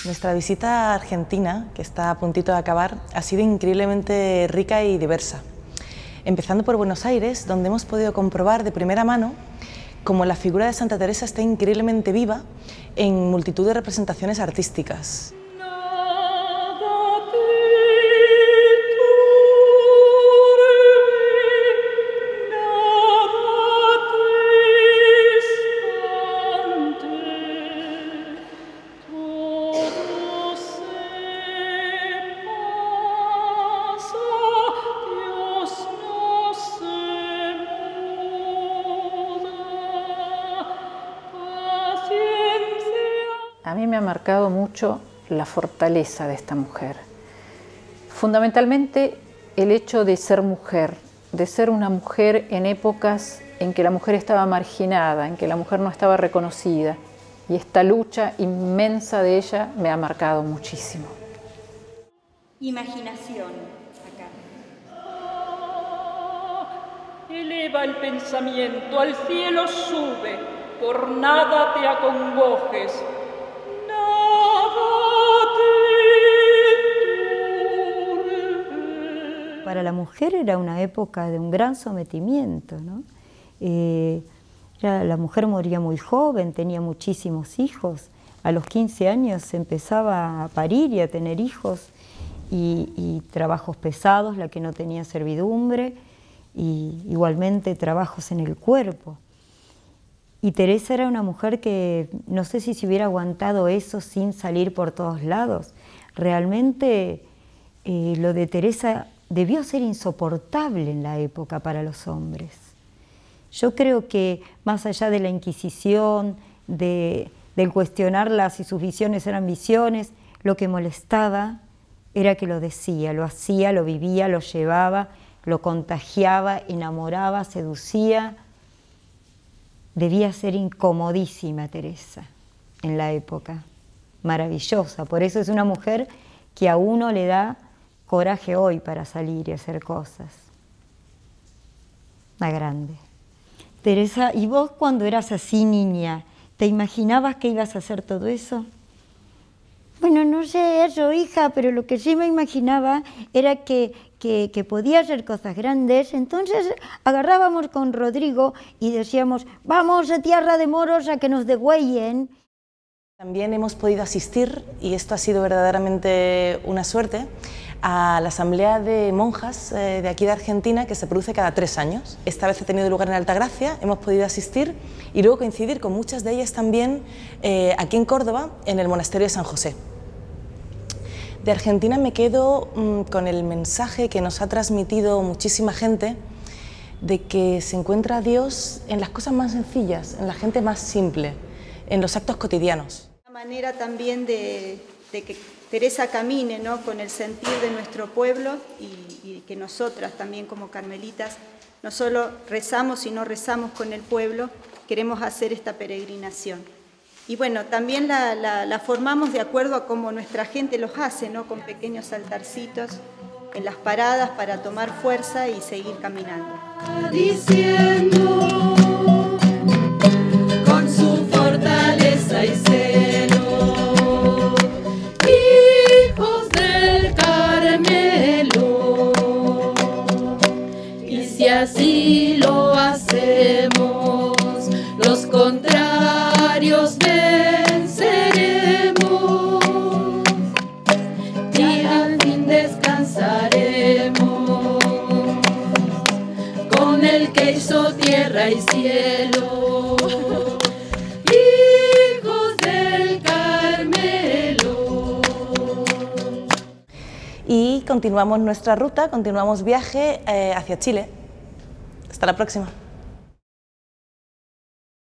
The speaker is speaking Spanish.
Nuestra visita a Argentina, que está a puntito de acabar, ha sido increíblemente rica y diversa. Empezando por Buenos Aires, donde hemos podido comprobar de primera mano cómo la figura de Santa Teresa está increíblemente viva en multitud de representaciones artísticas. A mí me ha marcado mucho la fortaleza de esta mujer. Fundamentalmente el hecho de ser mujer, de ser una mujer en épocas en que la mujer estaba marginada, en que la mujer no estaba reconocida. Y esta lucha inmensa de ella me ha marcado muchísimo. Imaginación. Acá. Eleva el pensamiento, al cielo sube, por nada te acongojes. Para la mujer era una época de un gran sometimiento, ¿no? La mujer moría muy joven, tenía muchísimos hijos. A los 15 años empezaba a parir y a tener hijos y trabajos pesados, la que no tenía servidumbre, y igualmente trabajos en el cuerpo. Y Teresa era una mujer que no sé si se hubiera aguantado eso sin salir por todos lados. Realmente lo de Teresa debió ser insoportable en la época para los hombres. Yo creo que más allá de la Inquisición, del cuestionarla si sus visiones eran visiones, lo que molestaba era que lo decía, lo hacía, lo vivía, lo llevaba, lo contagiaba, enamoraba, seducía. Debía ser incomodísima Teresa en la época, maravillosa. Por eso es una mujer que a uno le da coraje hoy para salir y hacer cosas. Una grande. Teresa, ¿y vos cuando eras así niña, te imaginabas que ibas a hacer todo eso? Bueno, no sé eso, hija, pero lo que sí me imaginaba era que podía hacer cosas grandes. Entonces agarrábamos con Rodrigo y decíamos, vamos a tierra de moros a que nos degüellen. También hemos podido asistir, y esto ha sido verdaderamente una suerte, a la asamblea de monjas de aquí de Argentina, que se produce cada 3 años. Esta vez ha tenido lugar en Altagracia, hemos podido asistir y luego coincidir con muchas de ellas también aquí en Córdoba, en el monasterio de San José. De Argentina me quedo con el mensaje que nos ha transmitido muchísima gente de que se encuentra a Dios en las cosas más sencillas, en la gente más simple, en los actos cotidianos. Una manera también de que Teresa camine, ¿no?, con el sentir de nuestro pueblo y que nosotras también como carmelitas no solo rezamos, sino rezamos con el pueblo, queremos hacer esta peregrinación. Y bueno, también la formamos de acuerdo a cómo nuestra gente los hace, ¿no?, con pequeños altarcitos en las paradas para tomar fuerza y seguir caminando. Diciendo con su fortaleza y celo, hijos del Carmelo, y si así lo hacemos, los contrarios venceremos y al fin descansaremos con el que hizo tierra y cielo, hijos del Carmelo. Y continuamos nuestra ruta, continuamos viaje hacia Chile. Hasta la próxima.